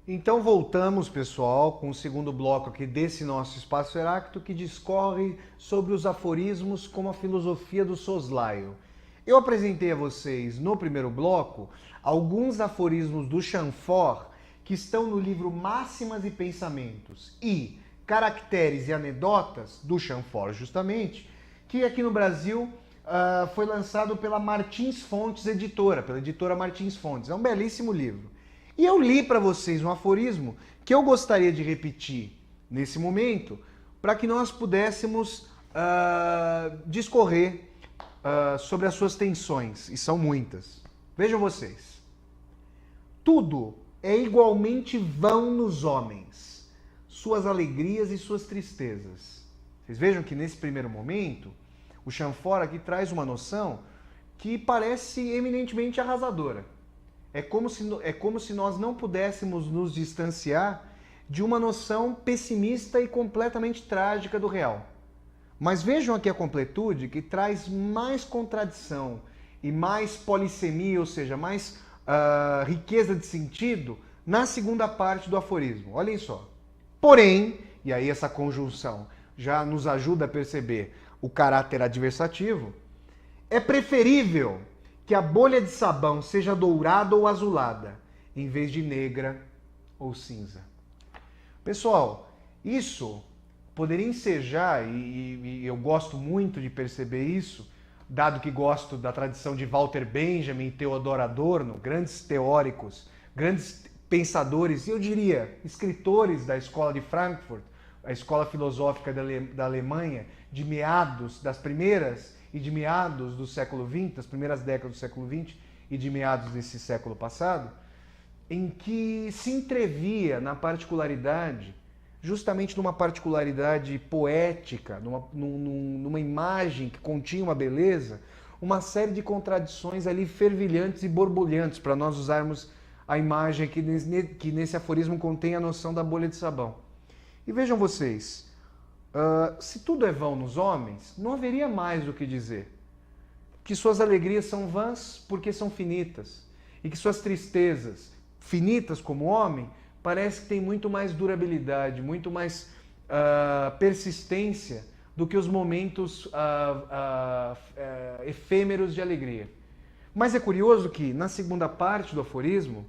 Então voltamos, pessoal, com o segundo bloco aqui desse nosso Espaço Heráclito, que discorre sobre os aforismos como a filosofia do soslaio. Eu apresentei a vocês, no primeiro bloco, alguns aforismos do Chamfort que estão no livro Máximas e Pensamentos e Caracteres e Anedotas, do Chamfort justamente, que aqui no Brasil foi lançado pela Martins Fontes Editora, pela editora Martins Fontes. É um belíssimo livro. E eu li para vocês um aforismo que eu gostaria de repetir nesse momento para que nós pudéssemos discorrer sobre as suas tensões, e são muitas. Vejam vocês. Tudo é igualmente vão nos homens, suas alegrias e suas tristezas. Vocês vejam que nesse primeiro momento, o Chamfort aqui traz uma noção que parece eminentemente arrasadora. É como se nós não pudéssemos nos distanciar de uma noção pessimista e completamente trágica do real. Mas vejam aqui a completude que traz mais contradição e mais polissemia, ou seja, mais riqueza de sentido na segunda parte do aforismo. Olhem só. Porém, e aí essa conjunção já nos ajuda a perceber o caráter adversativo, é preferível que a bolha de sabão seja dourada ou azulada, em vez de negra ou cinza. Pessoal, isso poderia ensejar, e eu gosto muito de perceber isso, dado que gosto da tradição de Walter Benjamin e Theodor Adorno, grandes teóricos, grandes pensadores, e eu diria, escritores da escola de Frankfurt, a escola filosófica da Alemanha, de meados das primeiras e de meados do século XX, das primeiras décadas do século XX e de meados desse século passado, em que se entrevia na particularidade, justamente numa particularidade poética, numa imagem que continha uma beleza, uma série de contradições ali fervilhantes e borbulhantes, para nós usarmos a imagem que nesse aforismo contém a noção da bolha de sabão. E vejam vocês, se tudo é vão nos homens, não haveria mais o que dizer. Que suas alegrias são vãs porque são finitas. E que suas tristezas, finitas como homem, parece que têm muito mais durabilidade, muito mais persistência do que os momentos efêmeros de alegria. Mas é curioso que, na segunda parte do aforismo,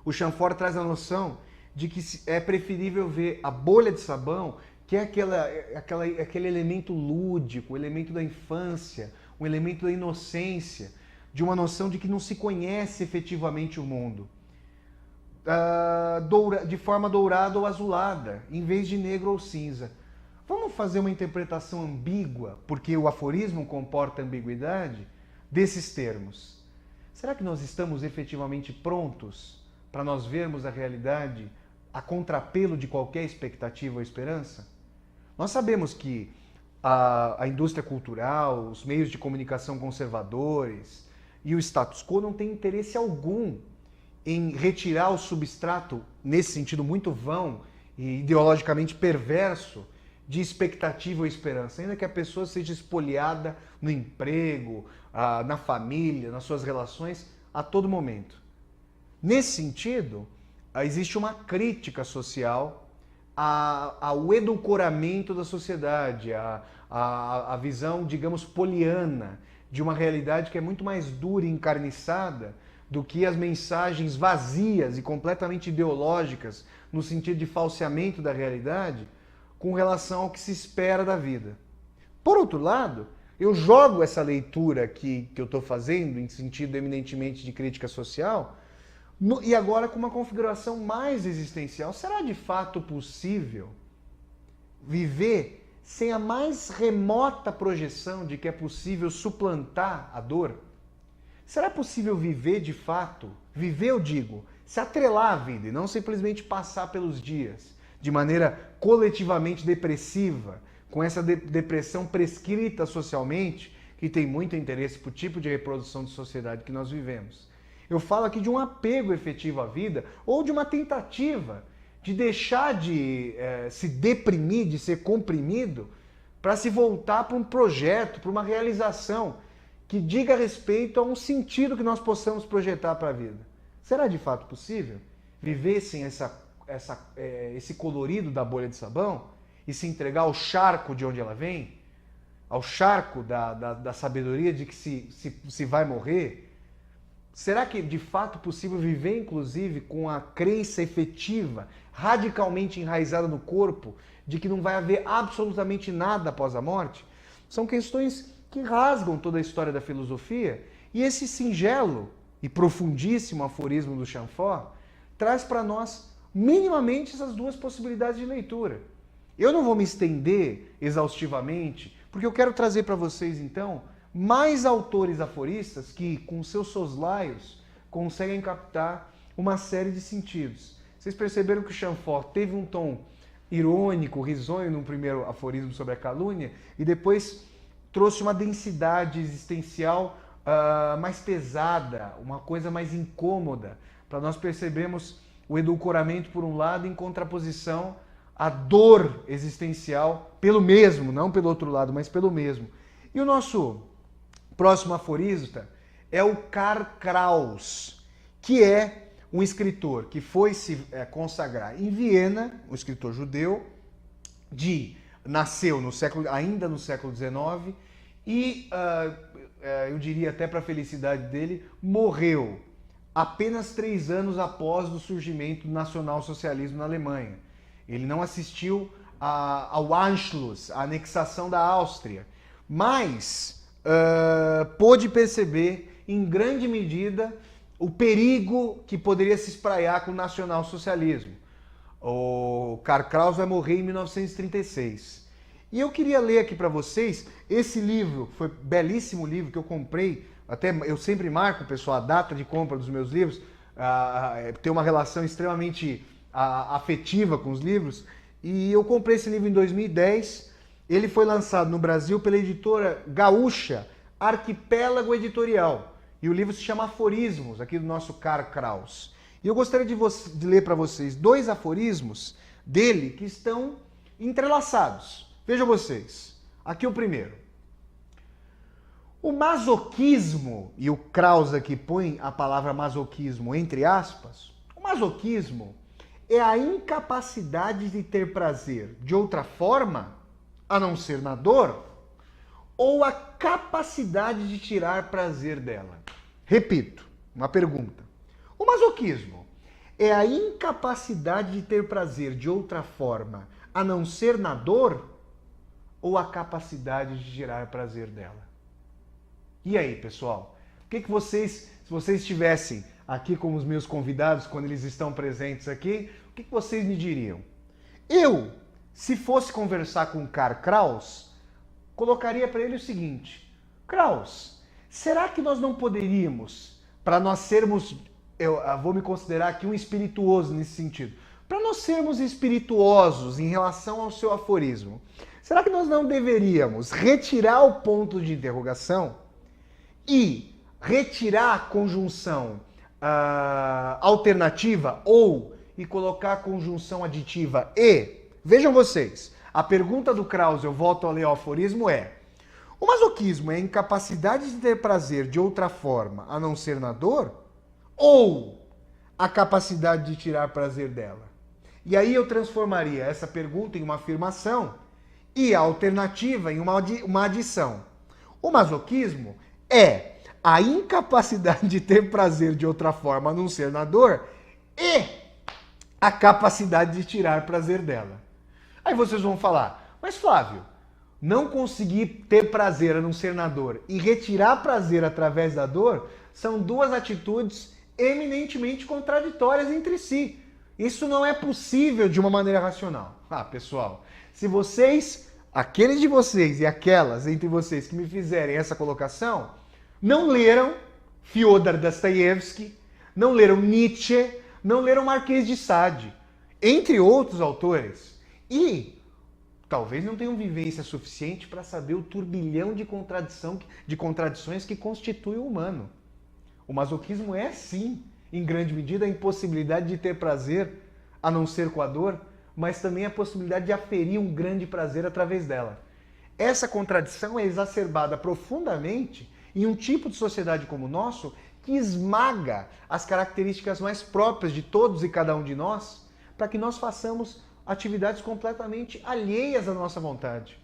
o Chamfort traz a noção de que é preferível ver a bolha de sabão, que é aquele elemento lúdico, o elemento da infância, o elemento da inocência, de uma noção de que não se conhece efetivamente o mundo, de forma dourada ou azulada, em vez de negro ou cinza. Vamos fazer uma interpretação ambígua, porque o aforismo comporta ambiguidade, desses termos. Será que nós estamos efetivamente prontos para nós vermos a realidade a contrapelo de qualquer expectativa ou esperança? Nós sabemos que a indústria cultural, os meios de comunicação conservadores e o status quo não têm interesse algum em retirar o substrato, nesse sentido muito vão e ideologicamente perverso, de expectativa ou esperança, ainda que a pessoa seja espoliada no emprego, na família, nas suas relações, a todo momento. Nesse sentido, existe uma crítica social ao edulcoramento da sociedade, a visão, digamos, poliana de uma realidade que é muito mais dura e encarniçada do que as mensagens vazias e completamente ideológicas, no sentido de falseamento da realidade, com relação ao que se espera da vida. Por outro lado, eu jogo essa leitura que eu estou fazendo, em sentido eminentemente de crítica social, e agora com uma configuração mais existencial. Será de fato possível viver sem a mais remota projeção de que é possível suplantar a dor? Será possível viver de fato, viver eu digo, se atrelar à vida e não simplesmente passar pelos dias de maneira coletivamente depressiva, com essa depressão prescrita socialmente, que tem muito interesse para o tipo de reprodução de sociedade que nós vivemos? Eu falo aqui de um apego efetivo à vida ou de uma tentativa de deixar de se deprimir, de ser comprimido, para se voltar para um projeto, para uma realização que diga respeito a um sentido que nós possamos projetar para a vida. Será de fato possível? vivessem esse colorido da bolha de sabão e se entregar ao charco de onde ela vem, ao charco da sabedoria de que se vai morrer, será que de fato é possível viver, inclusive, com a crença efetiva, radicalmente enraizada no corpo, de que não vai haver absolutamente nada após a morte? São questões que rasgam toda a história da filosofia, e esse singelo e profundíssimo aforismo do Chamfort traz para nós minimamente essas duas possibilidades de leitura. Eu não vou me estender exaustivamente, porque eu quero trazer para vocês, então, mais autores aforistas que, com seus soslaios, conseguem captar uma série de sentidos. Vocês perceberam que o Chamfort teve um tom irônico, risonho no primeiro aforismo sobre a calúnia, e depois trouxe uma densidade existencial mais pesada, uma coisa mais incômoda, para nós percebermos o edulcoramento por um lado em contraposição à dor existencial pelo mesmo, não pelo outro lado, mas pelo mesmo. E o nosso próximo aforista é o Karl Kraus, que é um escritor que foi se consagrar em Viena, um escritor judeu, nasceu ainda no século XIX e, eu diria até para a felicidade dele, morreu apenas 3 anos após o surgimento do nacionalsocialismo na Alemanha. Ele não assistiu ao Anschluss, à anexação da Áustria, mas pôde perceber em grande medida o perigo que poderia se espraiar com o nacionalsocialismo. O Karl Kraus vai morrer em 1936. E eu queria ler aqui para vocês esse livro, foi um belíssimo livro que eu comprei, até eu sempre marco, pessoal, a data de compra dos meus livros, tenho uma relação extremamente afetiva com os livros, e eu comprei esse livro em 2010, ele foi lançado no Brasil pela editora gaúcha Arquipélago Editorial, e o livro se chama Aforismos, aqui do nosso Karl Kraus. E eu gostaria de ler para vocês 2 aforismos dele que estão entrelaçados. Vejam vocês, aqui o primeiro. O masoquismo, e o Kraus aqui põe a palavra masoquismo entre aspas, o masoquismo é a incapacidade de ter prazer de outra forma, a não ser na dor, ou a capacidade de tirar prazer dela. Repito, uma pergunta. O masoquismo é a incapacidade de ter prazer de outra forma, a não ser na dor, ou a capacidade de tirar prazer dela? E aí, pessoal? O que vocês, se vocês estivessem aqui como os meus convidados, quando eles estão presentes aqui, o que vocês me diriam? Eu, se fosse conversar com o Karl Kraus, colocaria para ele o seguinte: Kraus, será que nós não poderíamos, para nós sermos, eu vou me considerar aqui um espirituoso nesse sentido, para nós sermos espirituosos em relação ao seu aforismo, será que nós não deveríamos retirar o ponto de interrogação e retirar a conjunção alternativa e colocar a conjunção aditiva e? Vejam vocês, a pergunta do Kraus, eu volto a ler o aforismo, é: o masoquismo é a incapacidade de ter prazer de outra forma, a não ser na dor? Ou a capacidade de tirar prazer dela? E aí eu transformaria essa pergunta em uma afirmação e a alternativa em uma adição. O masoquismo é a incapacidade de ter prazer de outra forma, a não ser na dor, e a capacidade de tirar prazer dela. Aí vocês vão falar: mas Flávio, não conseguir ter prazer a não ser na dor e retirar prazer através da dor são 2 atitudes eminentemente contraditórias entre si. Isso não é possível de uma maneira racional. Pessoal, se vocês, aqueles de vocês e aquelas entre vocês que me fizerem essa colocação, não leram Fyodor Dostoiévski, não leram Nietzsche, não leram Marquês de Sade, entre outros autores, e talvez não tenham vivência suficiente para saber o turbilhão de contradições que constitui o humano. O masoquismo é, sim, em grande medida, a impossibilidade de ter prazer a não ser com a dor, mas também a possibilidade de aferir um grande prazer através dela. Essa contradição é exacerbada profundamente em um tipo de sociedade como o nosso, que esmaga as características mais próprias de todos e cada um de nós, para que nós façamos atividades completamente alheias à nossa vontade.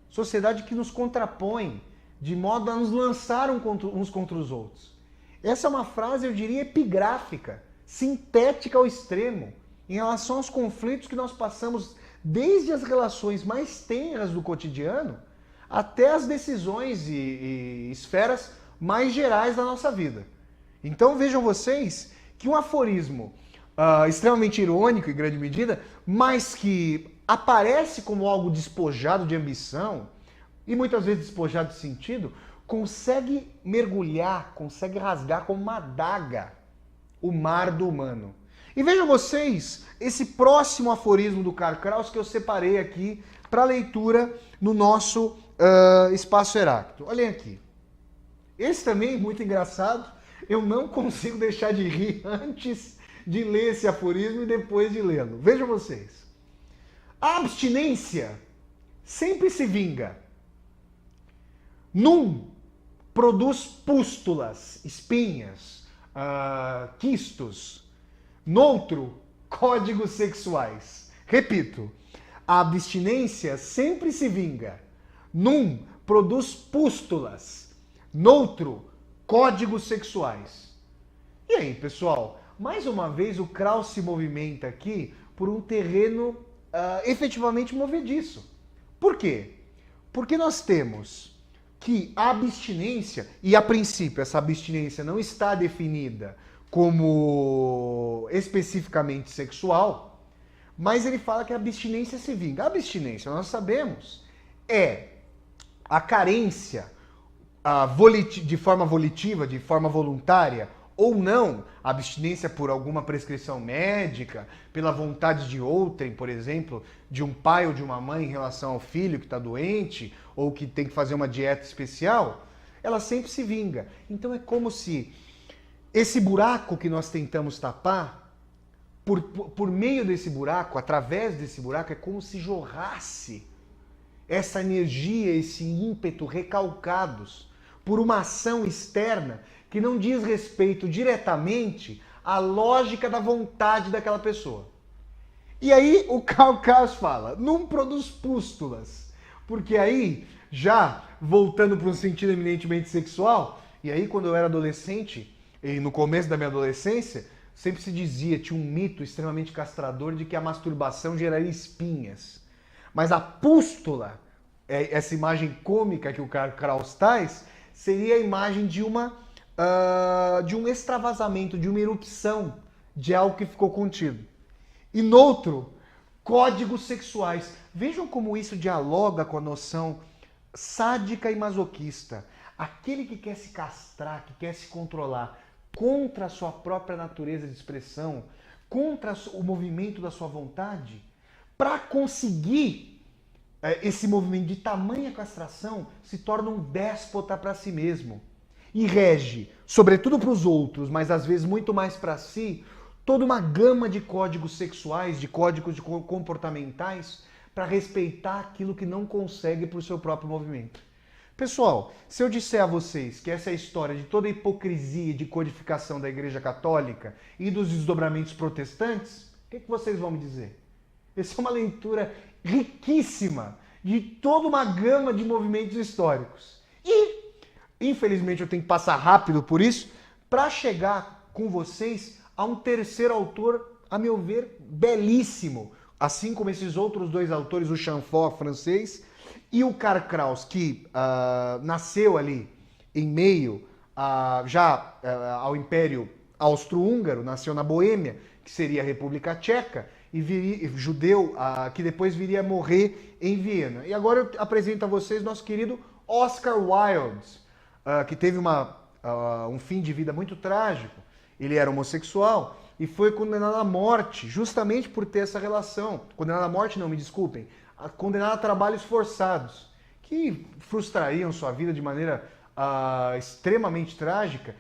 Sociedade que nos contrapõe, de modo a nos lançar uns contra os outros. Essa é uma frase, eu diria, epigráfica, sintética ao extremo, em relação aos conflitos que nós passamos desde as relações mais tenras do cotidiano até as decisões e esferas mais gerais da nossa vida. Então vejam vocês que um aforismo extremamente irônico em grande medida, mas que aparece como algo despojado de ambição e muitas vezes despojado de sentido, consegue mergulhar, consegue rasgar como uma adaga o mar do humano. E vejam vocês esse próximo aforismo do Karl Kraus que eu separei aqui para leitura no nosso Espaço Heráclito. Olhem aqui. Esse também é muito engraçado. Eu não consigo deixar de rir antes de ler esse aforismo e depois de lê-lo. Vejam vocês. A abstinência sempre se vinga. Num produz pústulas, espinhas, quistos. Noutro, códigos sexuais. Repito, a abstinência sempre se vinga. Num produz pústulas. Noutro, códigos sexuais. E aí, pessoal? Mais uma vez o Kraus se movimenta aqui por um terreno efetivamente movediço. Por quê? Porque nós temos que a abstinência, e a princípio essa abstinência não está definida como especificamente sexual, mas ele fala que a abstinência se vinga. A abstinência, nós sabemos, é a carência de forma volitiva, de forma voluntária, ou não, a abstinência por alguma prescrição médica, pela vontade de outrem, por exemplo, de um pai ou de uma mãe em relação ao filho que está doente, ou que tem que fazer uma dieta especial, ela sempre se vinga. Então é como se esse buraco que nós tentamos tapar, por meio desse buraco, através desse buraco, é como se jorrasse essa energia, esse ímpeto recalcados por uma ação externa que não diz respeito diretamente à lógica da vontade daquela pessoa. E aí o Karl Kraus fala, não produz pústulas, porque aí, já voltando para um sentido eminentemente sexual, e aí quando eu era adolescente, e no começo da minha adolescência, sempre se dizia, tinha um mito extremamente castrador de que a masturbação geraria espinhas. Mas a pústula, essa imagem cômica que o Karl Kraus traz, seria a imagem de um extravasamento, de uma erupção de algo que ficou contido. E noutro, códigos sexuais. Vejam como isso dialoga com a noção sádica e masoquista. Aquele que quer se castrar, que quer se controlar contra a sua própria natureza de expressão, contra o movimento da sua vontade, para conseguir esse movimento de tamanha castração, se torna um déspota para si mesmo. E rege, sobretudo para os outros, mas às vezes muito mais para si, toda uma gama de códigos sexuais, de códigos comportamentais, para respeitar aquilo que não consegue por seu próprio movimento. Pessoal, se eu disser a vocês que essa é a história de toda a hipocrisia de codificação da Igreja Católica e dos desdobramentos protestantes, o que vocês vão me dizer? Essa é uma leitura riquíssima de toda uma gama de movimentos históricos. E, infelizmente, eu tenho que passar rápido por isso, para chegar com vocês a um terceiro autor, a meu ver, belíssimo, assim como esses outros dois autores, o Chamfort, francês, e o Karl Kraus, que nasceu ali em meio ao Império Austro-Húngaro, nasceu na Boêmia, que seria a República Tcheca, e judeu que depois viria a morrer em Viena. E agora eu apresento a vocês nosso querido Oscar Wilde, que teve um fim de vida muito trágico. Ele era homossexual e foi condenado à morte, justamente por ter essa relação. Condenado à morte, não, me desculpem. Condenado a trabalhos forçados, que frustrariam sua vida de maneira extremamente trágica.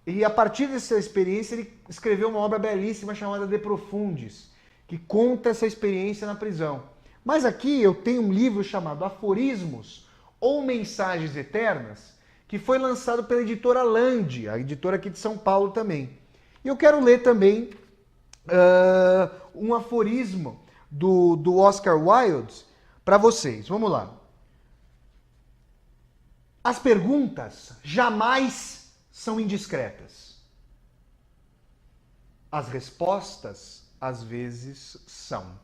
E a partir dessa experiência, ele escreveu uma obra belíssima chamada De Profundis, que conta essa experiência na prisão. Mas aqui eu tenho um livro chamado Aforismos ou Mensagens Eternas, que foi lançado pela editora Land, a editora aqui de São Paulo também. E eu quero ler também um aforismo do Oscar Wilde para vocês. Vamos lá. As perguntas jamais são indiscretas. As respostas, às vezes, são.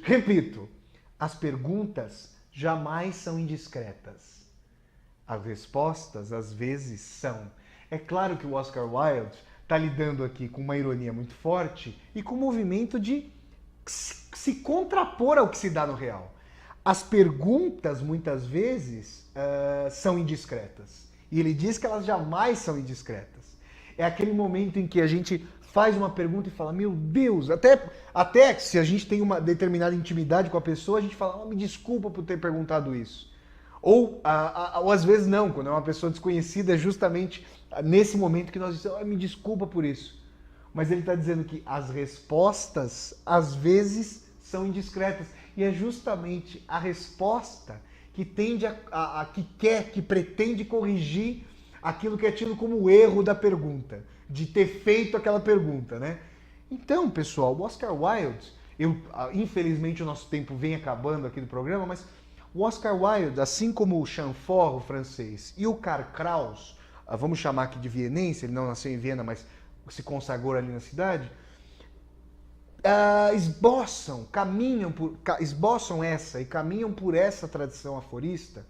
Repito, as perguntas jamais são indiscretas. As respostas, às vezes, são. É claro que o Oscar Wilde está lidando aqui com uma ironia muito forte e com um movimento de se contrapor ao que se dá no real. As perguntas, muitas vezes, são indiscretas. E ele diz que elas jamais são indiscretas. É aquele momento em que a gente faz uma pergunta e fala, meu Deus, até se a gente tem uma determinada intimidade com a pessoa, a gente fala, me desculpa por ter perguntado isso. Ou às vezes não, quando é uma pessoa desconhecida, é justamente nesse momento que nós dizemos, me desculpa por isso. Mas ele está dizendo que as respostas, às vezes, são indiscretas. E é justamente a resposta que tende que pretende corrigir aquilo que é tido como o erro da pergunta, de ter feito aquela pergunta, né? Então, pessoal, o Oscar Wilde, infelizmente o nosso tempo vem acabando aqui do programa, mas o Oscar Wilde, assim como o Chamfort, o francês, e o Karl Kraus, vamos chamar aqui de vienense, ele não nasceu em Viena, mas se consagrou ali na cidade, esboçam essa e caminham por essa tradição aforista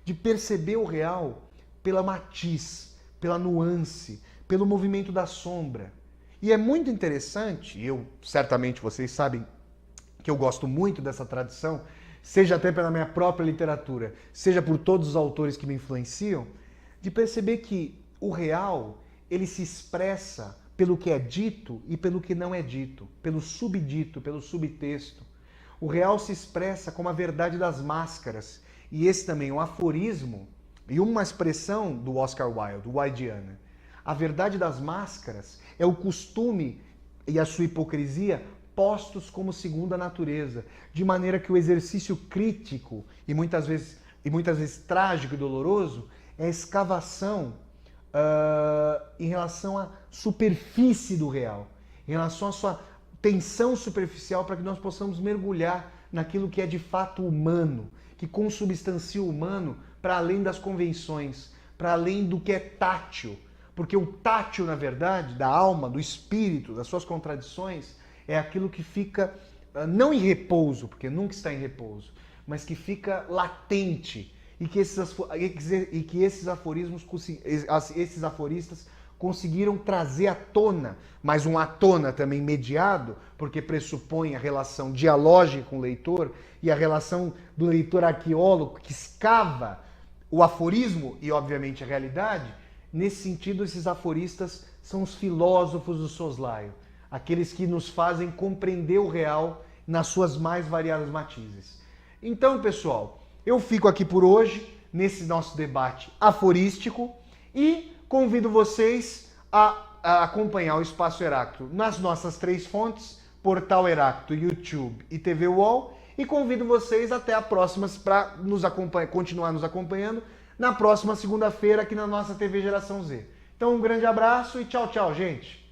de perceber o real pela matiz, pela nuance, pelo movimento da sombra. E é muito interessante, certamente vocês sabem que eu gosto muito dessa tradição, seja até pela minha própria literatura, seja por todos os autores que me influenciam, de perceber que o real, ele se expressa pelo que é dito e pelo que não é dito, pelo subdito, pelo subtexto. O real se expressa como a verdade das máscaras. E esse também é um aforismo e uma expressão do Oscar Wilde, o Wildiana. A verdade das máscaras é o costume e a sua hipocrisia postos como segunda natureza, de maneira que o exercício crítico e muitas vezes trágico e doloroso é a escavação em relação à superfície do real, em relação à sua tensão superficial, para que nós possamos mergulhar naquilo que é de fato humano, que consubstancia o humano para além das convenções, para além do que é tátil. Porque o tátil, na verdade, da alma, do espírito, das suas contradições, é aquilo que fica, não em repouso, porque nunca está em repouso, mas que fica latente, e que esses aforistas conseguiram trazer à tona, mas um à tona também mediado, porque pressupõe a relação dialógica com o leitor e a relação do leitor arqueólogo que escava o aforismo e, obviamente, a realidade. Nesse sentido, esses aforistas são os filósofos do soslaio, aqueles que nos fazem compreender o real nas suas mais variadas matizes. Então, pessoal, eu fico aqui por hoje, nesse nosso debate aforístico, e convido vocês a acompanhar o Espaço Heráclito nas nossas 3 fontes, Portal Heráclito, YouTube e TV UOL, e convido vocês até a próxima para continuar nos acompanhando na próxima segunda-feira aqui na nossa TV Geração Z. Então, um grande abraço e tchau, tchau, gente!